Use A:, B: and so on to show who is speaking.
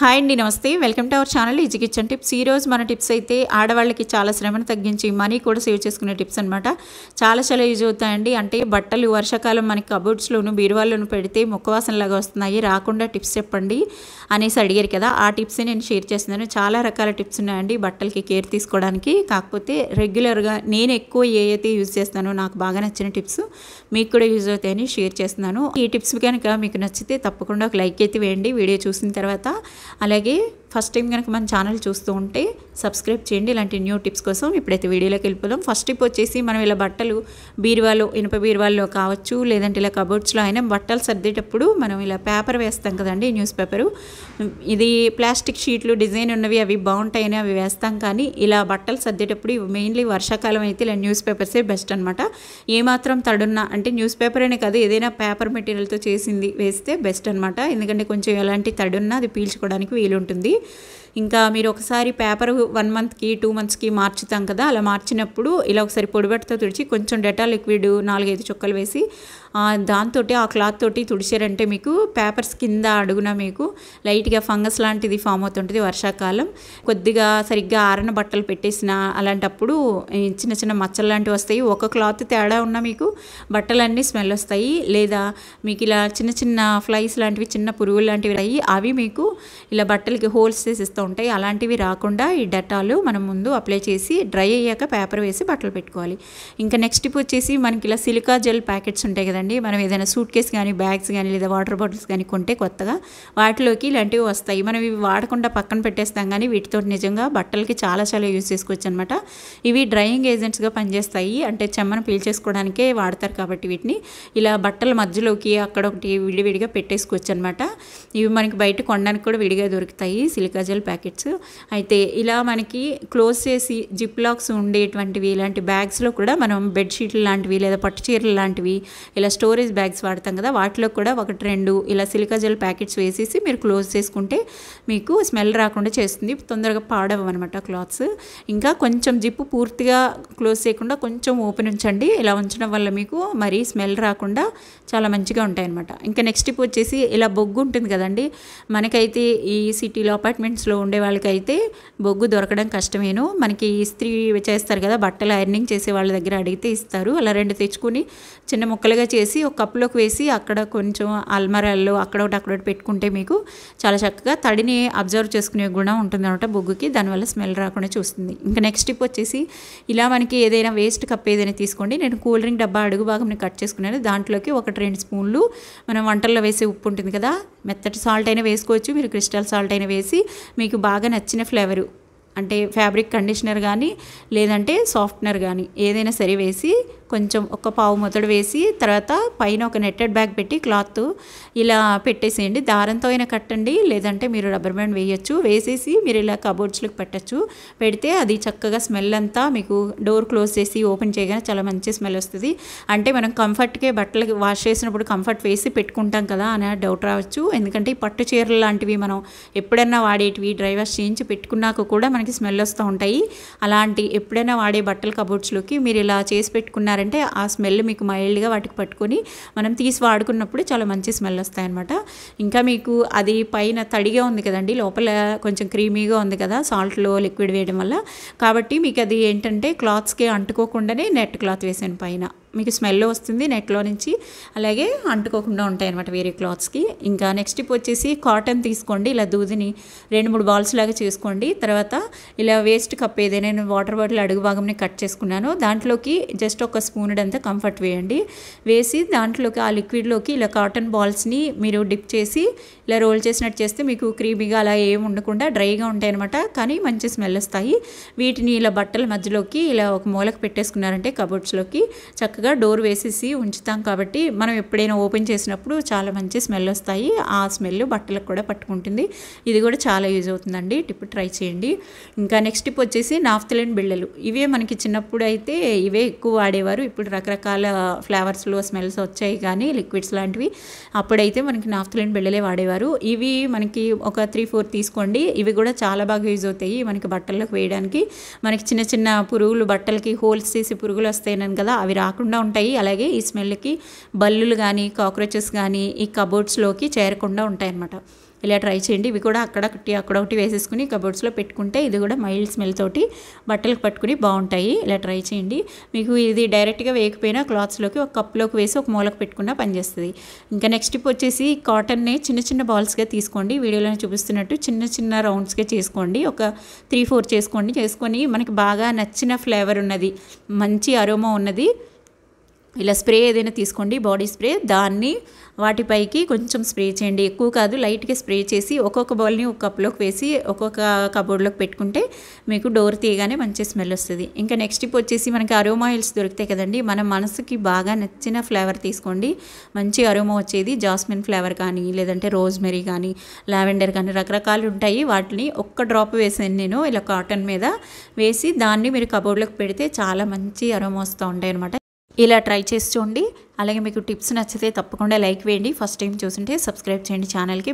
A: Hi అండి, నమస్తే. Welcome to our channel easy kitchen tips. ఈరోజు మన టిప్స్ అయితే ఆడవాళ్ళకి చాలా శ్రమను తగ్గించి మనీ కూడా సేవ్ చేసుకునే టిప్స్ అనమాట. చాలా యూజ్ అవుతాయండి. అంటే బట్టలు వర్షాకాలం మనకి కబోర్డ్స్లోను బీరువాల్లోను పెడితే ముక్కవాసనలాగా వస్తున్నాయి, రాకుండా టిప్స్ చెప్పండి అనేసి అడిగారు కదా. ఆ టిప్స్ నేను షేర్ చేస్తున్నాను. చాలా రకాల టిప్స్ ఉన్నాయండి బట్టలకి కేర్ తీసుకోవడానికి. కాకపోతే రెగ్యులర్గా నేను ఎక్కువ ఏ అయితే యూజ్ చేస్తానో నాకు బాగా నచ్చిన టిప్స్ మీకు కూడా యూజ్ అవుతాయని షేర్ చేస్తున్నాను. ఈ టిప్స్ కనుక మీకు నచ్చితే తప్పకుండా ఒక లైక్ అయితే వేయండి వీడియో చూసిన తర్వాత. అలాగే ఫస్ట్ టైం కనుక మన ఛానల్ చూస్తూ ఉంటే సబ్స్క్రైబ్ చేయండి ఇలాంటి న్యూ టిప్స్ కోసం. ఇప్పుడైతే వీడియోలోకి వెళ్ళిపోదాం. ఫస్ట్ టిప్ వచ్చేసి, మనం ఇలా బట్టలు బీరువాలో, ఇనుప బీరువాల్లో కావచ్చు, లేదంటే ఇలా కబోర్డ్స్లో అయినా బట్టలు సర్దేటప్పుడు మనం ఇలా పేపర్ వేస్తాం కదండి, న్యూస్ పేపరు. ఇది ప్లాస్టిక్ షీట్లు డిజైన్ ఉన్నవి అవి బాగుంటాయని అవి వేస్తాం. కానీ ఇలా బట్టలు సర్దేటప్పుడు మెయిన్లీ వర్షాకాలం అయితే ఇలా న్యూస్ పేపర్సే బెస్ట్ అనమాట. ఏమాత్రం తడున్నా, అంటే న్యూస్ పేపర్ అనే కాదు, ఏదైనా పేపర్ మెటీరియల్తో చేసింది వేస్తే బెస్ట్ అనమాట. ఎందుకంటే కొంచెం ఎలాంటి తడున్నా అది పీల్చుకోవడానికి వీలుంటుంది. ఇంకా మీరు ఒకసారి పేపర్ 1 మంత్కి 2 మంత్స్కి మార్చుతాం కదా, అలా మార్చినప్పుడు ఇలా ఒకసారి పొడిబట్టతో తుడిచి కొంచెం డెటాల్ లిక్విడ్ 4-5 చుక్కలు వేసి దాంతో ఆ క్లాత్ తోటి తుడిచారంటే మీకు పేపర్స్ కింద అడుగున మీకు లైట్గా ఫంగస్ లాంటిది ఫామ్ అవుతుంటుంది వర్షాకాలం. కొద్దిగా సరిగ్గా ఆరన బట్టలు పెట్టేసిన అలాంటప్పుడు చిన్న చిన్న మచ్చలు లాంటివి వస్తాయి. ఒక క్లాత్ తేడా ఉన్నా మీకు బట్టలన్నీ స్మెల్ వస్తాయి. లేదా మీకు ఇలా చిన్న చిన్న ఫ్లైస్ లాంటివి, చిన్న పురుగులు లాంటివి అయ్యి అవి మీకు ఇలా బట్టలకి హోల్స్ చేసి ఇస్తూ ఉంటాయి. అలాంటివి రాకుండా ఈ డెటాల్ మనం ముందు అప్లై చేసి డ్రై అయ్యాక పేపర్ వేసి బట్టలు పెట్టుకోవాలి. ఇంకా నెక్స్ట్ టిప్ వచ్చేసి, మనకి ఇలా సిలికా జెల్ ప్యాకెట్స్ ఉంటాయి కదండి. మనం ఏదైనా సూట్ కేస్ కానీ, బ్యాగ్స్ కానీ, లేదా వాటర్ బాటిల్స్ కానీ కొంటే కొత్తగా వాటిలోకి ఇలాంటివి వస్తాయి. మనం ఇవి వాడకుండా పక్కన పెట్టేస్తాం, కానీ వీటితో నిజంగా బట్టలకి చాలా యూజ్ చేసుకోవచ్చు అనమాట. ఇవి డ్రైయింగ్ ఏజెంట్స్గా పనిచేస్తాయి. అంటే చెమ్మను పీల్చేసుకోవడానికే వాడతారు కాబట్టి వీటిని ఇలా బట్టల మధ్యలోకి అక్కడ ఒకటి విడివిడిగా పెట్టేసుకోవచ్చు అనమాట. ఇవి మనకి బయట కొనడానికి కూడా విడిగా దొరుకుతాయి సిలికా జెల్ ప్యాకెట్స్. అయితే ఇలా మనకి క్లోజ్ చేసి జిప్ లాక్స్ ఉండేటువంటివి ఇలాంటి బ్యాగ్స్లో కూడా మనం బెడ్షీట్లు లాంటివి, లేదా పట్టు చీరలు లాంటివి, ఇలా స్టోరేజ్ బ్యాగ్స్ వాడతాం కదా, వాటిలో కూడా 1-2 ఇలా సిలికా జెల్ ప్యాకెట్స్ వేసేసి మీరు క్లోజ్ చేసుకుంటే మీకు స్మెల్ రాకుండా చేస్తుంది. తొందరగా పాడవన్నమాట క్లాత్స్. ఇంకా కొంచెం జిప్పు పూర్తిగా క్లోజ్ చేయకుండా కొంచెం ఓపెన్ ఉంచండి. ఇలా ఉంచడం వల్ల మీకు మరీ స్మెల్ రాకుండా చాలా మంచిగా ఉంటాయన్నమాట. ఇంకా నెక్స్ట్ టిప్ వచ్చేసి, ఇలా బొగ్గు ఉంటుంది కదండి, మనకైతే ఈ సిటీలో అపార్ట్మెంట్స్లో ఉండే వాళ్ళకైతే బొగ్గు దొరకడం కష్టమేను. మనకి ఇస్త్రీ చేస్తారు కదా, బట్టలు ఐరనింగ్ చేసే వాళ్ళ దగ్గర అడిగితే ఇస్తారు. అలా 2 తెచ్చుకొని చిన్న ముక్కలుగా చేసి ఒక కప్పులోకి వేసి అక్కడ కొంచెం అల్మరాల్లో అక్కడొకటి పెట్టుకుంటే మీకు చాలా చక్కగా తడిని అబ్జర్వ్ చేసుకునే గుణం ఉంటుంది అనమాట బొగ్గుకి. దానివల్ల స్మెల్ రాకుండా చూస్తుంది. ఇంకా నెక్స్ట్ టిప్ వచ్చేసి, ఇలా మనకి ఏదైనా వేస్ట్ కప్ ఏదైనా తీసుకోండి. నేను కూల్ డ్రింక్ డబ్బా అడుగు భాగం కట్ చేసుకున్నాను. దాంట్లోకి 1-2 స్పూన్లు మనం వంటల్లో వేసే ఉప్పు ఉంటుంది కదా, మెత్తటి సాల్ట్ అయినా వేసుకోవచ్చు, మీరు క్రిస్టల్ సాల్ట్ అయినా వేసి మీకు బాగా నచ్చిన ఫ్లేవరు, అంటే ఫ్యాబ్రిక్ కండిషనర్ కానీ లేదంటే సాఫ్ట్నర్ కానీ ఏదైనా సరే వేసి కొంచెం ఒక పావు మొదడు వేసి తర్వాత పైన ఒక నెట్టెడ్ బ్యాగ్ పెట్టి క్లాత్ ఇలా పెట్టేసేయండి. దారంతో అయినా కట్టండి, లేదంటే మీరు రబ్బర్ బ్యాండ్ వేయచ్చు. వేసేసి మీరు ఇలా కబోర్డ్స్లోకి పెట్టచ్చు. పెడితే అది చక్కగా స్మెల్ అంతా మీకు డోర్ క్లోజ్ చేసి ఓపెన్ చేయగానే చాలా మంచి స్మెల్ వస్తుంది. అంటే మనం కంఫర్ట్గా బట్టలకి వాష్ చేసినప్పుడు కంఫర్ట్ వేసి పెట్టుకుంటాం కదా అనే డౌట్ రావచ్చు. ఎందుకంటే ఈ పట్టు చీరలు లాంటివి మనం ఎప్పుడైనా వాడేటివి డ్రై వాష్ చేయించి పెట్టుకున్నాక కూడా మనకి స్మెల్ వస్తూ ఉంటాయి. అలాంటి ఎప్పుడైనా వాడే బట్టల కబోర్డ్స్లోకి మీరు ఇలా చేసి పెట్టుకున్నారంటే ఆ స్మెల్ మీకు మైల్డ్గా వాటికి పట్టుకొని మనం తీసి వాడుకున్నప్పుడు చాలా మంచి స్మెల్ వస్తాయన్నమాట. ఇంకా మీకు అది పైన తడిగా ఉంది కదండి, లోపల కొంచెం క్రీమీగా ఉంది కదా సాల్ట్లో లిక్విడ్ వేయడం వల్ల. కాబట్టి మీకు అది ఏంటంటే క్లాత్స్కి అంటుకోకుండానే నెట్ క్లాత్ వేసాను పైన, మీకు స్మెల్ వస్తుంది నెట్లో నుంచి, అలాగే అంటుకోకుండా ఉంటాయి అనమాట వేరే క్లాత్స్కి. ఇంకా నెక్స్ట్ టిప్ వచ్చేసి, కాటన్ తీసుకోండి. ఇలా దూదిని 2-3 బాల్స్ లాగా చేసుకోండి. తర్వాత ఇలా వేస్ట్ కప్ ఏదైనా నేను వాటర్ బాటిల్ అడుగు భాగంని కట్ చేసుకున్నాను. దాంట్లోకి జస్ట్ ఒక స్పూన్ అంతా కంఫర్ట్ వేయండి. వేసి దాంట్లోకి ఆ లిక్విడ్లోకి ఇలా కాటన్ బాల్స్ని మీరు డిప్ చేసి ఇలా రోల్ చేసినట్టు చేస్తే మీకు క్రీమీగా అలా ఏమి ఉండకుండా డ్రైగా ఉంటాయి అనమాట, కానీ మంచి స్మెల్ వస్తాయి. వీటిని ఇలా బట్టల మధ్యలోకి ఇలా ఒక మూలకు పెట్టేసుకున్నారంటే కబోర్డ్స్లోకి చక్కగా డోర్ వేసేసి ఉంచుతాం కాబట్టి మనం ఎప్పుడైనా ఓపెన్ చేసినప్పుడు చాలా మంచి స్మెల్ వస్తాయి. ఆ స్మెల్ బట్టలకు కూడా పట్టుకుంటుంది. ఇది కూడా చాలా యూజ్ అవుతుందండి. టిప్ ట్రై చేయండి. ఇంకా నెక్స్ట్ టిప్ వచ్చేసి, నాఫ్థలిన్ బిళ్ళలు. ఇవే మనకి చిన్నప్పుడు అయితే ఇవే ఎక్కువ వాడేవారు. ఇప్పుడు రకరకాల ఫ్లేవర్స్లో స్మెల్స్ వచ్చాయి కానీ లిక్విడ్స్ లాంటివి. అప్పుడైతే మనకి నాఫ్థలిన్ బిళ్ళలే వాడేవారు. ఇవి మనకి ఒక 3-4 తీసుకోండి. ఇవి కూడా చాలా బాగా యూజ్ అవుతాయి మనకి బట్టల్లోకి వేయడానికి. మనకి చిన్న చిన్న పురుగులు, బట్టలకి హోల్స్ చేసి పురుగులు వస్తాయన్నాను కదా, అవి రాకుండా ఉంటాయి. అలాగే ఈ స్మెల్కి బల్లులు కానీ కాక్రోచెస్ కానీ ఈ కబోర్డ్స్లోకి చేరకుండా ఉంటాయి అన్నమాట. ఇలా ట్రై చేయండి. ఇవి కూడా అక్కడొకటి వేసేసుకుని కబోర్డ్స్లో పెట్టుకుంటే ఇది కూడా మైల్డ్ స్మెల్ తోటి బట్టలకు పట్టుకుని బాగుంటాయి. ఇలా ట్రై చేయండి. మీకు ఇది డైరెక్ట్గా వేయకపోయినా క్లాత్స్లోకి ఒక కప్లోకి వేసి ఒక మూలకు పెట్టుకున్నా పనిచేస్తుంది. ఇంకా నెక్స్ట్ టిప్ వచ్చేసి కాటన్ని చిన్న చిన్న బాల్స్గా తీసుకోండి. వీడియోలో చూపిస్తున్నట్టు చిన్న చిన్న రౌండ్స్గా చేసుకోండి. ఒక 3-4 చేసుకొని మనకి బాగా నచ్చిన ఫ్లేవర్ ఉన్నది, మంచి అరోమా ఉన్నది ఇలా స్ప్రే ఏదైనా తీసుకోండి, బాడీ స్ప్రే. దాన్ని వాటిపైకి కొంచెం స్ప్రే చేయండి, ఎక్కువ కాదు, లైట్గా స్ప్రే చేసి ఒక్కొక్క బాల్ని ఒక కప్లోకి వేసి ఒక్కొక్క కబోర్డ్లోకి పెట్టుకుంటే మీకు డోర్ తీయగానే మంచి స్మెల్ వస్తుంది. ఇంకా నెక్స్ట్ టిప్ వచ్చేసి మనకి అరోమా ఆయిల్స్ దొరుకుతాయి కదండి. మన మనసుకి బాగా నచ్చిన ఫ్లేవర్ తీసుకోండి, మంచి అరోమా వచ్చేది. జాస్మిన్ ఫ్లేవర్ కానీ, లేదంటే రోజ్మెరీ కానీ, లావెండర్ కానీ రకరకాలు ఉంటాయి. వాటిని ఒక్క డ్రాప్ వేసాను నేను ఇలా కాటన్ మీద వేసి, దాన్ని మీరు కబోర్డ్లోకి పెడితే చాలా మంచి అరోమా వస్తూ ఉంటాయి అనమాట. ఇలా ట్రై చేసి చూడండి. అలాగే మీకు టిప్స్ నచ్చితే తప్పకుండా లైక్ వేయండి. ఫస్ట్ టైం చూస్తుంటే సబ్స్క్రైబ్ చేయండి ఛానల్కి.